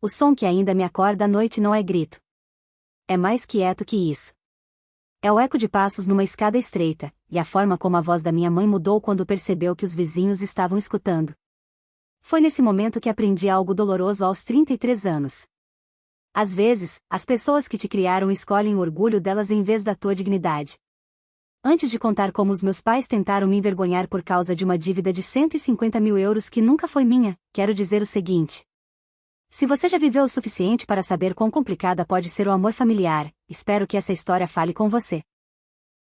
O som que ainda me acorda à noite não é grito. É mais quieto que isso. É o eco de passos numa escada estreita, e a forma como a voz da minha mãe mudou quando percebeu que os vizinhos estavam escutando. Foi nesse momento que aprendi algo doloroso aos 33 anos. Às vezes, as pessoas que te criaram escolhem o orgulho delas em vez da tua dignidade. Antes de contar como os meus pais tentaram me envergonhar por causa de uma dívida de 150 mil euros que nunca foi minha, quero dizer o seguinte. Se você já viveu o suficiente para saber quão complicada pode ser o amor familiar, espero que essa história fale com você.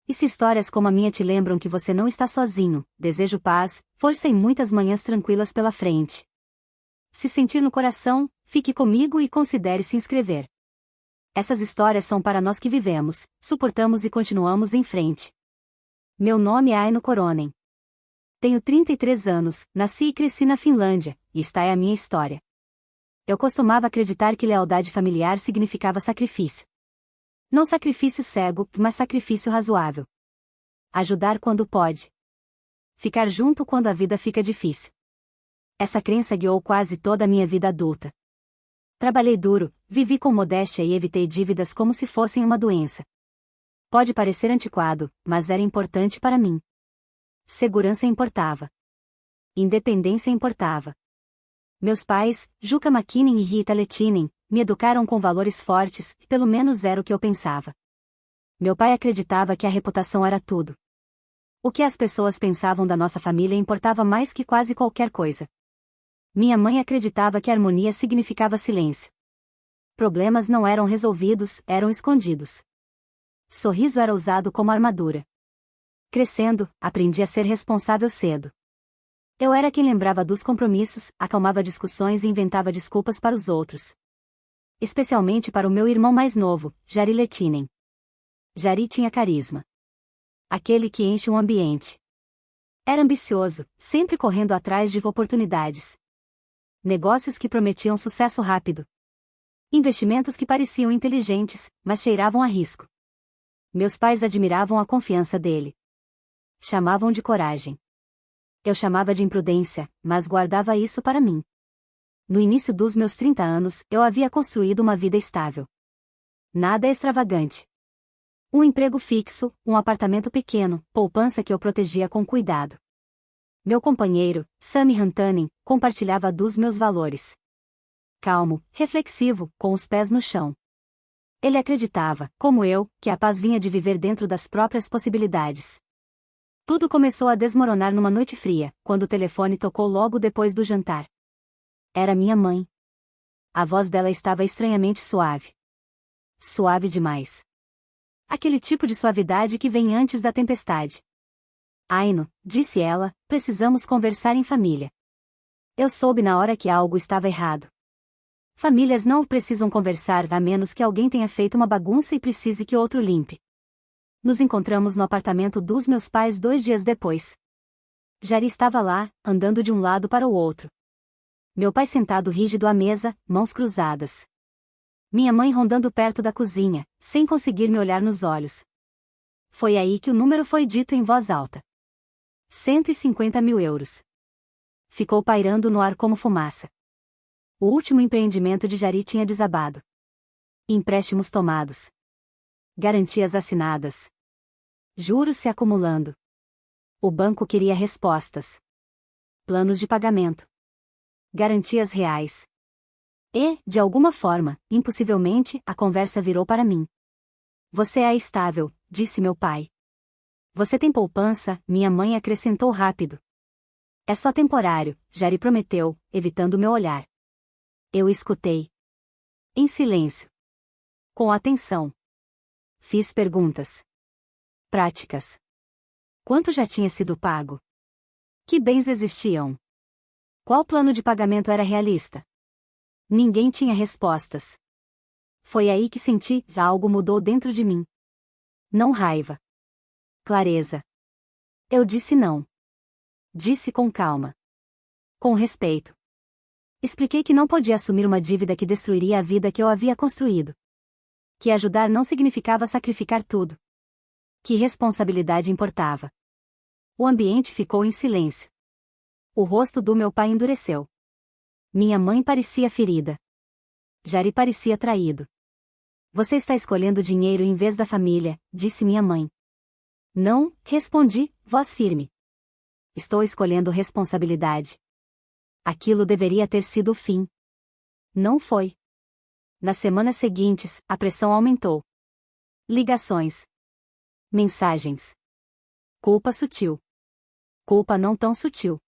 E se histórias como a minha te lembram que você não está sozinho, desejo paz, força e muitas manhãs tranquilas pela frente. Se sentir no coração, fique comigo e considere se inscrever. Essas histórias são para nós que vivemos, suportamos e continuamos em frente. Meu nome é Aino Koronen. Tenho 33 anos, nasci e cresci na Finlândia, e esta é a minha história. Eu costumava acreditar que lealdade familiar significava sacrifício. Não sacrifício cego, mas sacrifício razoável. Ajudar quando pode. Ficar junto quando a vida fica difícil. Essa crença guiou quase toda a minha vida adulta. Trabalhei duro, vivi com modéstia e evitei dívidas como se fossem uma doença. Pode parecer antiquado, mas era importante para mim. Segurança importava. Independência importava. Meus pais, Jukka Mäkinen e Rita Lehtinen, me educaram com valores fortes, pelo menos era o que eu pensava. Meu pai acreditava que a reputação era tudo. O que as pessoas pensavam da nossa família importava mais que quase qualquer coisa. Minha mãe acreditava que harmonia significava silêncio. Problemas não eram resolvidos, eram escondidos. Sorriso era usado como armadura. Crescendo, aprendi a ser responsável cedo. Eu era quem lembrava dos compromissos, acalmava discussões e inventava desculpas para os outros. Especialmente para o meu irmão mais novo, Jari Lehtinen. Jari tinha carisma. Aquele que enche um ambiente. Era ambicioso, sempre correndo atrás de oportunidades. Negócios que prometiam sucesso rápido. Investimentos que pareciam inteligentes, mas cheiravam a risco. Meus pais admiravam a confiança dele. Chamavam de coragem. Eu chamava de imprudência, mas guardava isso para mim. No início dos meus 30 anos, eu havia construído uma vida estável. Nada extravagante. Um emprego fixo, um apartamento pequeno, poupança que eu protegia com cuidado. Meu companheiro, Sami Rantanen, compartilhava dos meus valores. Calmo, reflexivo, com os pés no chão. Ele acreditava, como eu, que a paz vinha de viver dentro das próprias possibilidades. Tudo começou a desmoronar numa noite fria, quando o telefone tocou logo depois do jantar. Era minha mãe. A voz dela estava estranhamente suave. Suave demais. Aquele tipo de suavidade que vem antes da tempestade. Aino, disse ela, precisamos conversar em família. Eu soube na hora que algo estava errado. Famílias não precisam conversar a menos que alguém tenha feito uma bagunça e precise que outro limpe. Nos encontramos no apartamento dos meus pais 2 dias depois. Jari estava lá, andando de um lado para o outro. Meu pai sentado rígido à mesa, mãos cruzadas. Minha mãe rondando perto da cozinha, sem conseguir me olhar nos olhos. Foi aí que o número foi dito em voz alta. 150 mil euros. Ficou pairando no ar como fumaça. O último empreendimento de Jari tinha desabado. Empréstimos tomados. Garantias assinadas. Juros se acumulando. O banco queria respostas. Planos de pagamento. Garantias reais. E, de alguma forma, impossivelmente, a conversa virou para mim. Você é estável, disse meu pai. Você tem poupança, minha mãe acrescentou rápido. É só temporário, Jari prometeu, evitando meu olhar. Eu escutei. Em silêncio. Com atenção. Fiz perguntas. Práticas. Quanto já tinha sido pago? Que bens existiam? Qual plano de pagamento era realista? Ninguém tinha respostas. Foi aí que senti que algo mudou dentro de mim. Não raiva. Clareza. Eu disse não. Disse com calma. Com respeito. Expliquei que não podia assumir uma dívida que destruiria a vida que eu havia construído. Que ajudar não significava sacrificar tudo. Que responsabilidade importava. O ambiente ficou em silêncio. O rosto do meu pai endureceu. Minha mãe parecia ferida. Jari parecia traído. Você está escolhendo dinheiro em vez da família, disse minha mãe. Não, respondi, voz firme. Estou escolhendo responsabilidade. Aquilo deveria ter sido o fim. Não foi. Nas semanas seguintes, a pressão aumentou. Ligações. Mensagens. Culpa sutil. Culpa não tão sutil.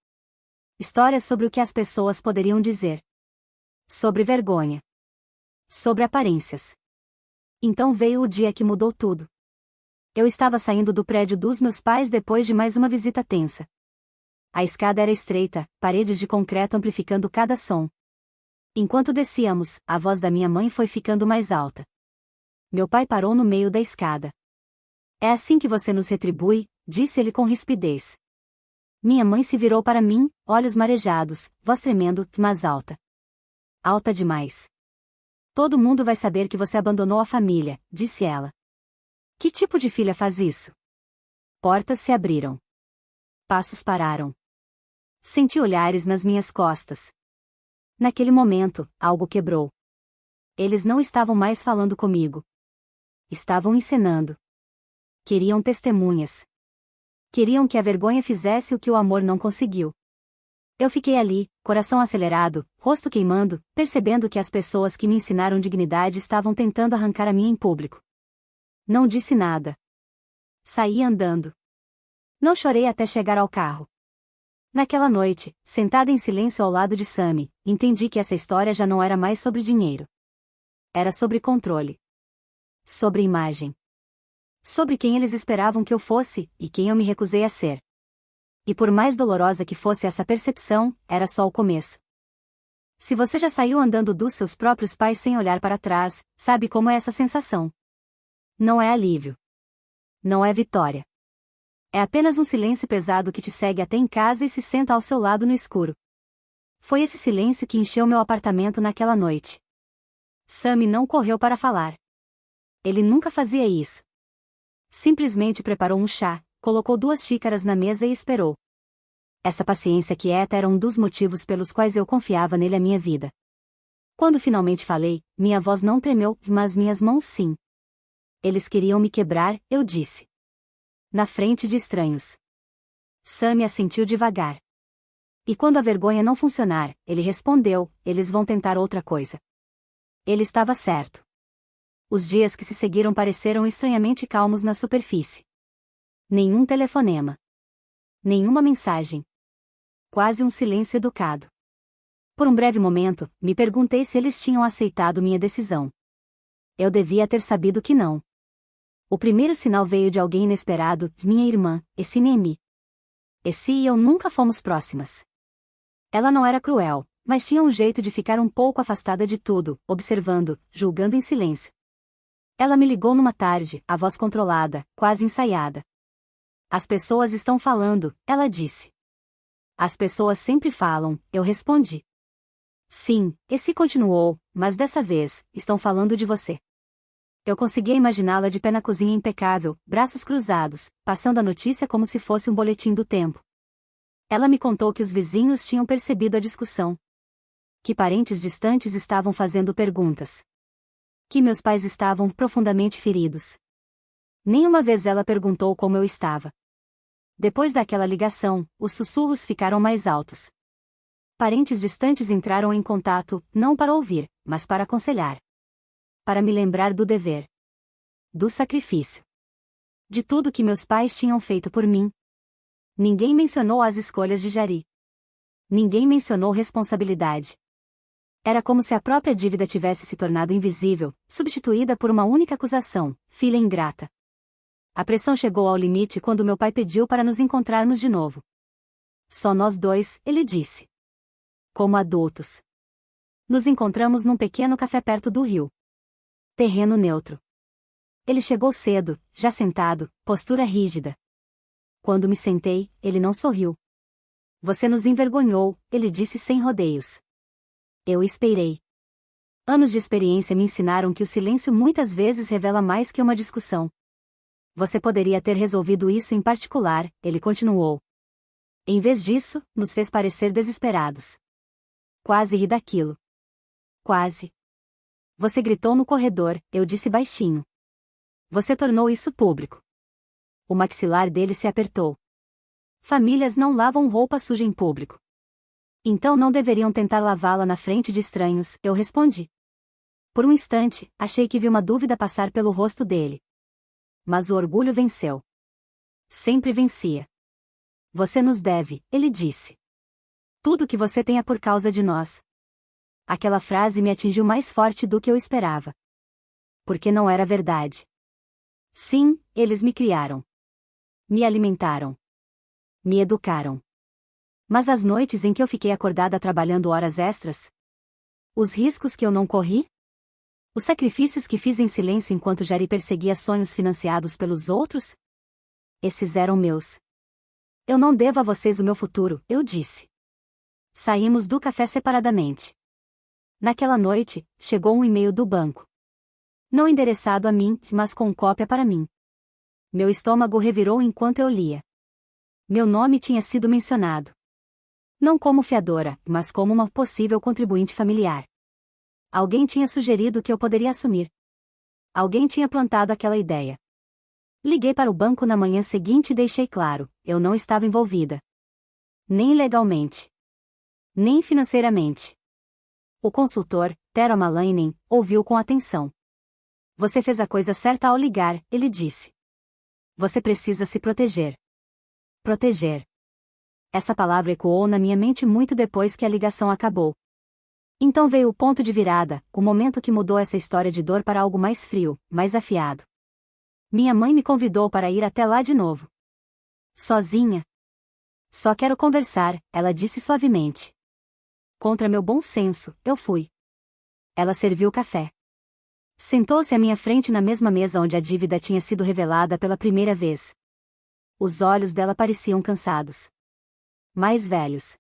Histórias sobre o que as pessoas poderiam dizer. Sobre vergonha. Sobre aparências. Então veio o dia que mudou tudo. Eu estava saindo do prédio dos meus pais depois de mais uma visita tensa. A escada era estreita, paredes de concreto amplificando cada som. Enquanto descíamos, a voz da minha mãe foi ficando mais alta. Meu pai parou no meio da escada. É assim que você nos retribui, disse ele com rispidez. Minha mãe se virou para mim, olhos marejados, voz tremendo, mas alta. Alta demais. Todo mundo vai saber que você abandonou a família, disse ela. Que tipo de filha faz isso? Portas se abriram. Passos pararam. Senti olhares nas minhas costas. Naquele momento, algo quebrou. Eles não estavam mais falando comigo. Estavam encenando. Queriam testemunhas. Queriam que a vergonha fizesse o que o amor não conseguiu. Eu fiquei ali, coração acelerado, rosto queimando, percebendo que as pessoas que me ensinaram dignidade estavam tentando arrancar a minha em público. Não disse nada. Saí andando. Não chorei até chegar ao carro. Naquela noite, sentada em silêncio ao lado de Sammy, entendi que essa história já não era mais sobre dinheiro. Era sobre controle. Sobre imagem. Sobre quem eles esperavam que eu fosse, e quem eu me recusei a ser. E por mais dolorosa que fosse essa percepção, era só o começo. Se você já saiu andando dos seus próprios pais sem olhar para trás, sabe como é essa sensação. Não é alívio. Não é vitória. É apenas um silêncio pesado que te segue até em casa e se senta ao seu lado no escuro. Foi esse silêncio que encheu meu apartamento naquela noite. Sammy não correu para falar. Ele nunca fazia isso. Simplesmente preparou um chá, colocou 2 xícaras na mesa e esperou. Essa paciência quieta era um dos motivos pelos quais eu confiava nele a minha vida. Quando finalmente falei, minha voz não tremeu, mas minhas mãos sim. Eles queriam me quebrar, eu disse. Na frente de estranhos. Sammy assentiu devagar. E quando a vergonha não funcionar, ele respondeu, eles vão tentar outra coisa. Ele estava certo. Os dias que se seguiram pareceram estranhamente calmos na superfície. Nenhum telefonema. Nenhuma mensagem. Quase um silêncio educado. Por um breve momento, me perguntei se eles tinham aceitado minha decisão. Eu devia ter sabido que não. O primeiro sinal veio de alguém inesperado, minha irmã, Essi Nemi. Essi e eu nunca fomos próximas. Ela não era cruel, mas tinha um jeito de ficar um pouco afastada de tudo, observando, julgando em silêncio. Ela me ligou numa tarde, a voz controlada, quase ensaiada. As pessoas estão falando, ela disse. As pessoas sempre falam, eu respondi. Sim, Essi continuou, mas dessa vez, estão falando de você. Eu conseguia imaginá-la de pé na cozinha impecável, braços cruzados, passando a notícia como se fosse um boletim do tempo. Ela me contou que os vizinhos tinham percebido a discussão. Que parentes distantes estavam fazendo perguntas. Que meus pais estavam profundamente feridos. Nenhuma vez ela perguntou como eu estava. Depois daquela ligação, os sussurros ficaram mais altos. Parentes distantes entraram em contato, não para ouvir, mas para aconselhar. Para me lembrar do dever. Do sacrifício. De tudo que meus pais tinham feito por mim. Ninguém mencionou as escolhas de Jari. Ninguém mencionou responsabilidade. Era como se a própria dívida tivesse se tornado invisível, substituída por uma única acusação, filha ingrata. A pressão chegou ao limite quando meu pai pediu para nos encontrarmos de novo. Só nós dois, ele disse. Como adultos. Nos encontramos num pequeno café perto do rio. Terreno neutro. Ele chegou cedo, já sentado, postura rígida. Quando me sentei, ele não sorriu. Você nos envergonhou, ele disse sem rodeios. Eu esperei. Anos de experiência me ensinaram que o silêncio muitas vezes revela mais que uma discussão. Você poderia ter resolvido isso em particular, ele continuou. Em vez disso, nos fez parecer desesperados. Quase ri daquilo. Quase. Você gritou no corredor, eu disse baixinho. Você tornou isso público. O maxilar dele se apertou. Famílias não lavam roupa suja em público. Então não deveriam tentar lavá-la na frente de estranhos, eu respondi. Por um instante, achei que vi uma dúvida passar pelo rosto dele. Mas o orgulho venceu. Sempre vencia. Você nos deve, ele disse. Tudo que você tem é por causa de nós. Aquela frase me atingiu mais forte do que eu esperava. Porque não era verdade. Sim, eles me criaram. Me alimentaram. Me educaram. Mas as noites em que eu fiquei acordada trabalhando horas extras? Os riscos que eu não corri? Os sacrifícios que fiz em silêncio enquanto Jari perseguia sonhos financiados pelos outros? Esses eram meus. Eu não devo a vocês o meu futuro, eu disse. Saímos do café separadamente. Naquela noite, chegou um e-mail do banco. Não endereçado a mim, mas com cópia para mim. Meu estômago revirou enquanto eu lia. Meu nome tinha sido mencionado. Não como fiadora, mas como uma possível contribuinte familiar. Alguém tinha sugerido que eu poderia assumir. Alguém tinha plantado aquela ideia. Liguei para o banco na manhã seguinte e deixei claro, eu não estava envolvida. Nem legalmente. Nem financeiramente. O consultor, Tero Malainen, ouviu com atenção. Você fez a coisa certa ao ligar, ele disse. Você precisa se proteger. Proteger. Essa palavra ecoou na minha mente muito depois que a ligação acabou. Então veio o ponto de virada, o momento que mudou essa história de dor para algo mais frio, mais afiado. Minha mãe me convidou para ir até lá de novo. Sozinha? Só quero conversar, ela disse suavemente. Contra meu bom senso, eu fui. Ela serviu café. Sentou-se à minha frente na mesma mesa onde a dívida tinha sido revelada pela primeira vez. Os olhos dela pareciam cansados. Mais velhos.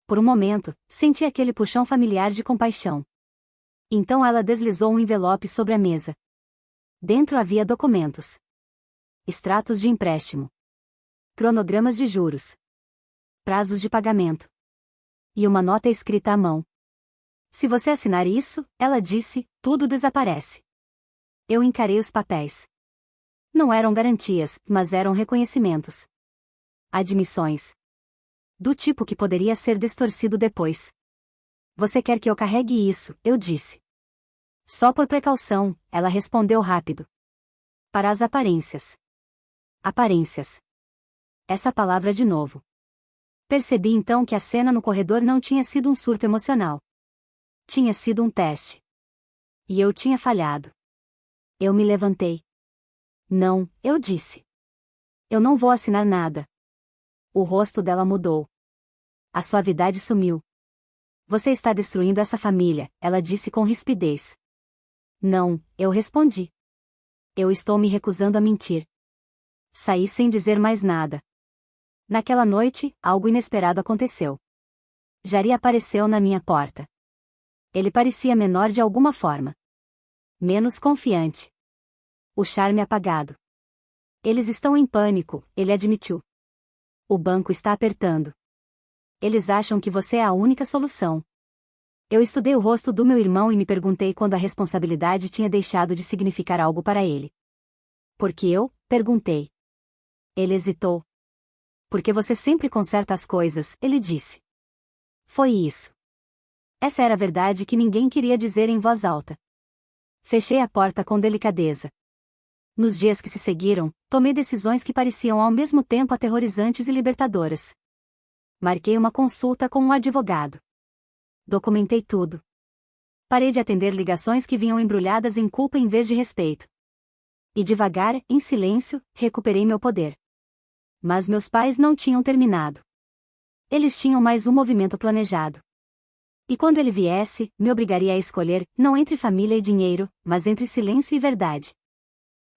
Por um momento, senti aquele puxão familiar de compaixão. Então ela deslizou um envelope sobre a mesa. Dentro havia documentos. Extratos de empréstimo. Cronogramas de juros. Prazos de pagamento. E uma nota escrita à mão. Se você assinar isso, ela disse, tudo desaparece. Eu encarei os papéis. Não eram garantias, mas eram reconhecimentos. Admissões. Do tipo que poderia ser distorcido depois. Você quer que eu carregue isso, eu disse. Só por precaução, ela respondeu rápido. Para as aparências. Aparências. Essa palavra de novo. Percebi então que a cena no corredor não tinha sido um surto emocional. Tinha sido um teste. E eu tinha falhado. Eu me levantei. Não, eu disse. Eu não vou assinar nada. O rosto dela mudou. A suavidade sumiu. Você está destruindo essa família, ela disse com rispidez. Não, eu respondi. Eu estou me recusando a mentir. Saí sem dizer mais nada. Naquela noite, algo inesperado aconteceu. Jari apareceu na minha porta. Ele parecia menor de alguma forma. Menos confiante. O charme apagado. Eles estão em pânico, ele admitiu. O banco está apertando. Eles acham que você é a única solução. Eu estudei o rosto do meu irmão e me perguntei quando a responsabilidade tinha deixado de significar algo para ele. Por que eu? Perguntei. Ele hesitou. Porque você sempre conserta as coisas, ele disse. Foi isso. Essa era a verdade que ninguém queria dizer em voz alta. Fechei a porta com delicadeza. Nos dias que se seguiram, tomei decisões que pareciam ao mesmo tempo aterrorizantes e libertadoras. Marquei uma consulta com um advogado. Documentei tudo. Parei de atender ligações que vinham embrulhadas em culpa em vez de respeito. E devagar, em silêncio, recuperei meu poder. Mas meus pais não tinham terminado. Eles tinham mais um movimento planejado. E quando ele viesse, me obrigaria a escolher, não entre família e dinheiro, mas entre silêncio e verdade.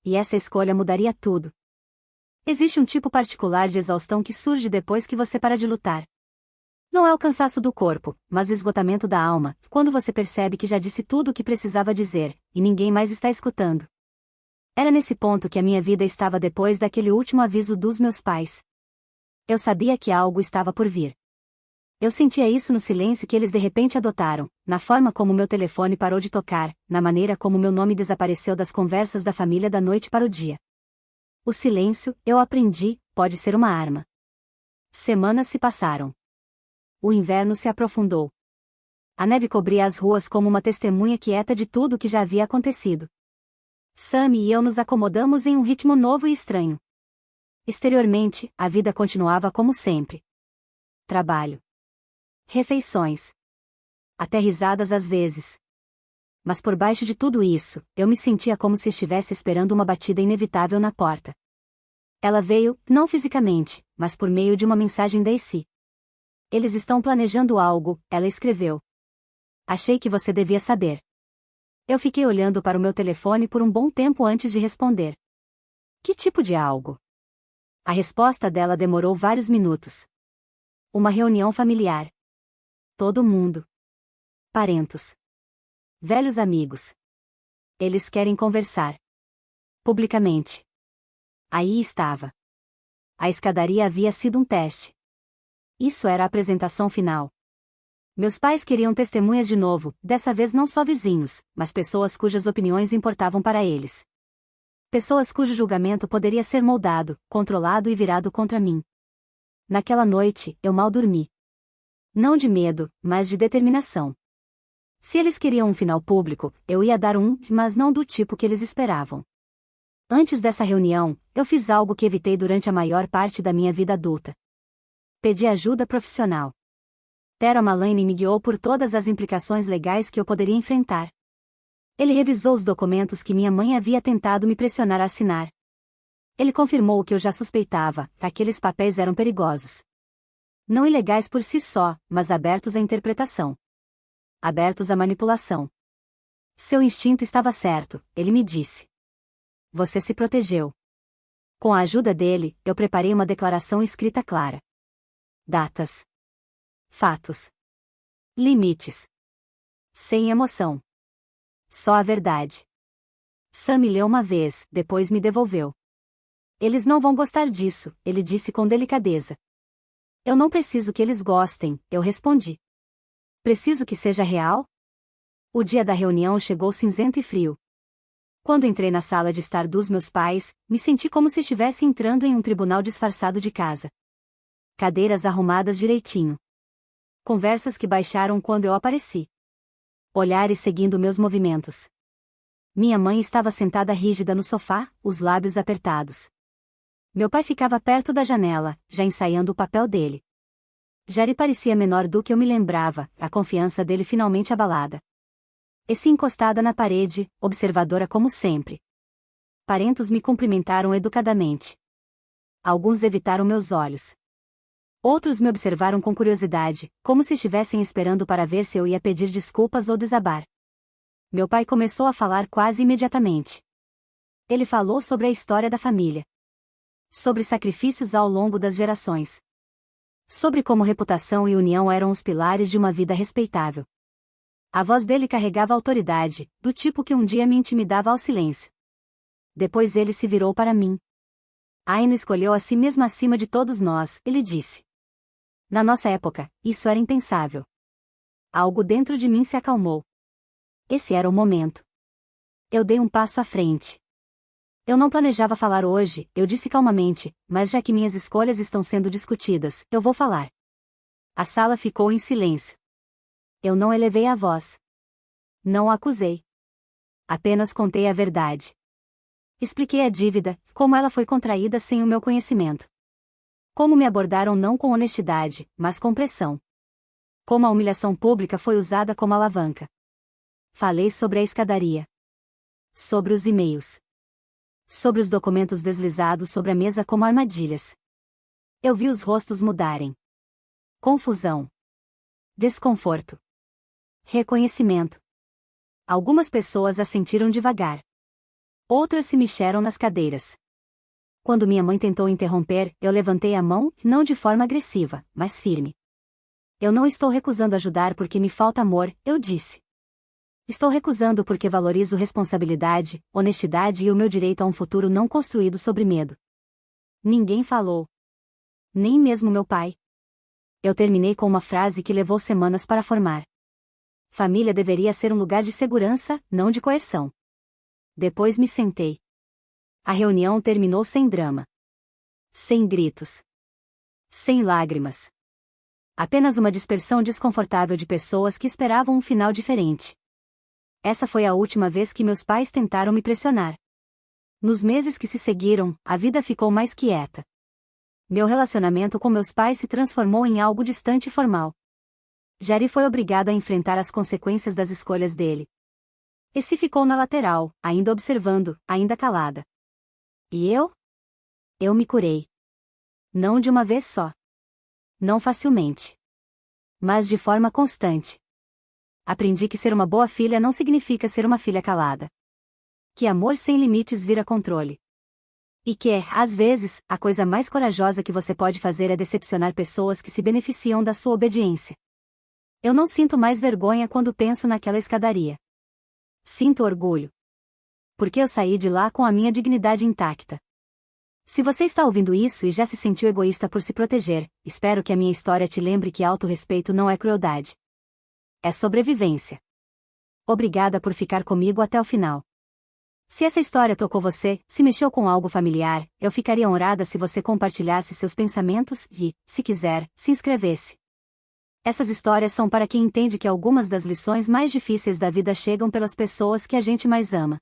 E essa escolha mudaria tudo. Existe um tipo particular de exaustão que surge depois que você para de lutar. Não é o cansaço do corpo, mas o esgotamento da alma, quando você percebe que já disse tudo o que precisava dizer, e ninguém mais está escutando. Era nesse ponto que a minha vida estava depois daquele último aviso dos meus pais. Eu sabia que algo estava por vir. Eu sentia isso no silêncio que eles de repente adotaram, na forma como meu telefone parou de tocar, na maneira como meu nome desapareceu das conversas da família da noite para o dia. O silêncio, eu aprendi, pode ser uma arma. Semanas se passaram. O inverno se aprofundou. A neve cobria as ruas como uma testemunha quieta de tudo o que já havia acontecido. Sammy e eu nos acomodamos em um ritmo novo e estranho. Exteriormente, a vida continuava como sempre. Trabalho. Refeições. Até risadas às vezes. Mas por baixo de tudo isso, eu me sentia como se estivesse esperando uma batida inevitável na porta. Ela veio, não fisicamente, mas por meio de uma mensagem da Essie. Eles estão planejando algo, ela escreveu. Achei que você devia saber. Eu fiquei olhando para o meu telefone por um bom tempo antes de responder. Que tipo de algo? A resposta dela demorou vários minutos. Uma reunião familiar. Todo mundo. Parentos. Velhos amigos. Eles querem conversar. Publicamente. Aí estava. A escadaria havia sido um teste. Isso era a apresentação final. Meus pais queriam testemunhas de novo, dessa vez não só vizinhos, mas pessoas cujas opiniões importavam para eles. Pessoas cujo julgamento poderia ser moldado, controlado e virado contra mim. Naquela noite, eu mal dormi. Não de medo, mas de determinação. Se eles queriam um final público, eu ia dar um, mas não do tipo que eles esperavam. Antes dessa reunião, eu fiz algo que evitei durante a maior parte da minha vida adulta. Pedi ajuda profissional. Tero Malane me guiou por todas as implicações legais que eu poderia enfrentar. Ele revisou os documentos que minha mãe havia tentado me pressionar a assinar. Ele confirmou o que eu já suspeitava, aqueles papéis eram perigosos. Não ilegais por si só, mas abertos à interpretação. Abertos à manipulação. Seu instinto estava certo, ele me disse. Você se protegeu. Com a ajuda dele, eu preparei uma declaração escrita clara. Datas. Fatos. Limites. Sem emoção. Só a verdade. Sam me leu uma vez, depois me devolveu. Eles não vão gostar disso, ele disse com delicadeza. Eu não preciso que eles gostem, eu respondi. Preciso que seja real? O dia da reunião chegou cinzento e frio. Quando entrei na sala de estar dos meus pais, me senti como se estivesse entrando em um tribunal disfarçado de casa. Cadeiras arrumadas direitinho. Conversas que baixaram quando eu apareci. Olhares seguindo meus movimentos. Minha mãe estava sentada rígida no sofá, os lábios apertados. Meu pai ficava perto da janela, já ensaiando o papel dele. Jerry parecia menor do que eu me lembrava, a confiança dele finalmente abalada. Essie encostada na parede, observadora como sempre. Parentos me cumprimentaram educadamente. Alguns evitaram meus olhos. Outros me observaram com curiosidade, como se estivessem esperando para ver se eu ia pedir desculpas ou desabar. Meu pai começou a falar quase imediatamente. Ele falou sobre a história da família. Sobre sacrifícios ao longo das gerações. Sobre como reputação e união eram os pilares de uma vida respeitável. A voz dele carregava autoridade, do tipo que um dia me intimidava ao silêncio. Depois ele se virou para mim. Aino escolheu a si mesma acima de todos nós, ele disse. Na nossa época, isso era impensável. Algo dentro de mim se acalmou. Esse era o momento. Eu dei um passo à frente. Eu não planejava falar hoje, eu disse calmamente, mas já que minhas escolhas estão sendo discutidas, eu vou falar. A sala ficou em silêncio. Eu não elevei a voz. Não a acusei. Apenas contei a verdade. Expliquei a dívida, como ela foi contraída sem o meu conhecimento. Como me abordaram não com honestidade, mas com pressão. Como a humilhação pública foi usada como alavanca. Falei sobre a escadaria. Sobre os e-mails. Sobre os documentos deslizados sobre a mesa como armadilhas. Eu vi os rostos mudarem. Confusão. Desconforto. Reconhecimento. Algumas pessoas assentiram devagar. Outras se mexeram nas cadeiras. Quando minha mãe tentou interromper, eu levantei a mão, não de forma agressiva, mas firme. Eu não estou recusando ajudar porque me falta amor, eu disse. Estou recusando porque valorizo responsabilidade, honestidade e o meu direito a um futuro não construído sobre medo. Ninguém falou. Nem mesmo meu pai. Eu terminei com uma frase que levou semanas para formar. Família deveria ser um lugar de segurança, não de coerção. Depois me sentei. A reunião terminou sem drama. Sem gritos. Sem lágrimas. Apenas uma dispersão desconfortável de pessoas que esperavam um final diferente. Essa foi a última vez que meus pais tentaram me pressionar. Nos meses que se seguiram, a vida ficou mais quieta. Meu relacionamento com meus pais se transformou em algo distante e formal. Jerry foi obrigado a enfrentar as consequências das escolhas dele. Essie ficou na lateral, ainda observando, ainda calada. E eu? Eu me curei. Não de uma vez só. Não facilmente. Mas de forma constante. Aprendi que ser uma boa filha não significa ser uma filha calada. Que amor sem limites vira controle. E que, às vezes, a coisa mais corajosa que você pode fazer é decepcionar pessoas que se beneficiam da sua obediência. Eu não sinto mais vergonha quando penso naquela escadaria. Sinto orgulho. Porque eu saí de lá com a minha dignidade intacta. Se você está ouvindo isso e já se sentiu egoísta por se proteger, espero que a minha história te lembre que autorrespeito não é crueldade. É sobrevivência. Obrigada por ficar comigo até o final. Se essa história tocou você, se mexeu com algo familiar, eu ficaria honrada se você compartilhasse seus pensamentos e, se quiser, se inscrevesse. Essas histórias são para quem entende que algumas das lições mais difíceis da vida chegam pelas pessoas que a gente mais ama.